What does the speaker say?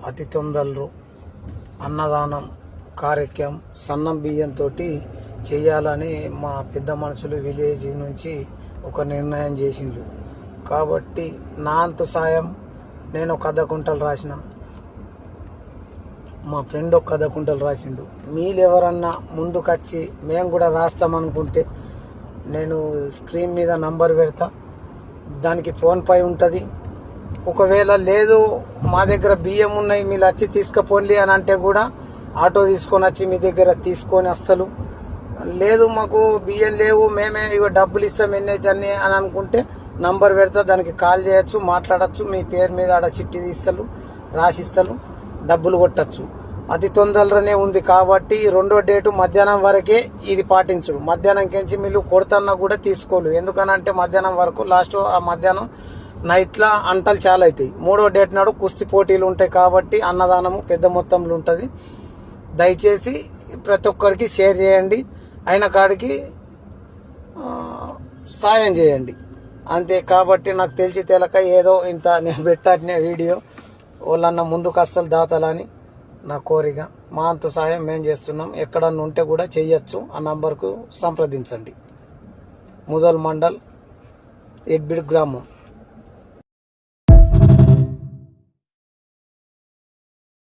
అతి తొందరలో అన్నదానం కార్యక్రమం సన్నం బియ్యంతో చేయాలని మా పెద్ద మనుషులు విలేజ్ నుంచి ఒక నిర్ణయం చేసిండు. కాబట్టి నా అంతు సాయం నేను ఒక 1/2 కుంటలు రాసిన, మా ఫ్రెండ్ ఒక 1/2 కుంటలు రాసిండు. మీరు ఎవరన్నా ముందుకొచ్చి మేము కూడా రాస్తామనుకుంటే నేను స్క్రీన్ మీద నంబర్ పెడతా, దానికి ఫోన్పే ఉంటుంది. ఒకవేళ లేదు మా దగ్గర బియ్యం ఉన్నాయి మీరు వచ్చి తీసుకుపోండి అని అంటే కూడా ఆటో తీసుకొని వచ్చి మీ దగ్గర తీసుకొని వస్తారు. లేదు మాకు బియ్యం లేవు మేమే ఇవి డబ్బులు ఇస్తాం ఎన్నైతే అన్ని అని అనుకుంటే నంబర్ పెడతా, దానికి కాల్ చేయొచ్చు, మాట్లాడచ్చు. మీ పేరు మీద ఆడ చిట్టి తీస్తారు, రాసిస్తారు, డబ్బులు కొట్టచ్చు. అతి తొందరలోనే ఉంది కాబట్టి 2వ డేటు మధ్యాహ్నం వరకే ఇది పాటించుడు. మధ్యాహ్నం కించి మీరు కొడుతున్నా కూడా తీసుకోలు. ఎందుకనంటే మధ్యాహ్నం వరకు లాస్ట్ ఆ మధ్యాహ్నం నైట్లో అంటలు చాలా అవుతాయి. 3వ డేట్ నాడు కుస్తీ పోటీలు ఉంటాయి కాబట్టి అన్నదానము పెద్ద మొత్తంలో ఉంటుంది. దయచేసి ప్రతి ఒక్కరికి షేర్ చేయండి, అయిన కాడికి సాయం చేయండి అంతే. కాబట్టి నాకు తెలిసి తెలక ఏదో ఇంత నేను పెట్టానే వీడియో వాళ్ళన్న ముందుకు అస్సలు దాతాలని నా కోరిక. మా అంత సాయం మేము చేస్తున్నాం. ఎక్కడన్నా ఉంటే కూడా చెయ్యొచ్చు. ఆ నంబర్కు సంప్రదించండి. ముదల్ మండల్ ఎడ్బిడ్ గ్రామం.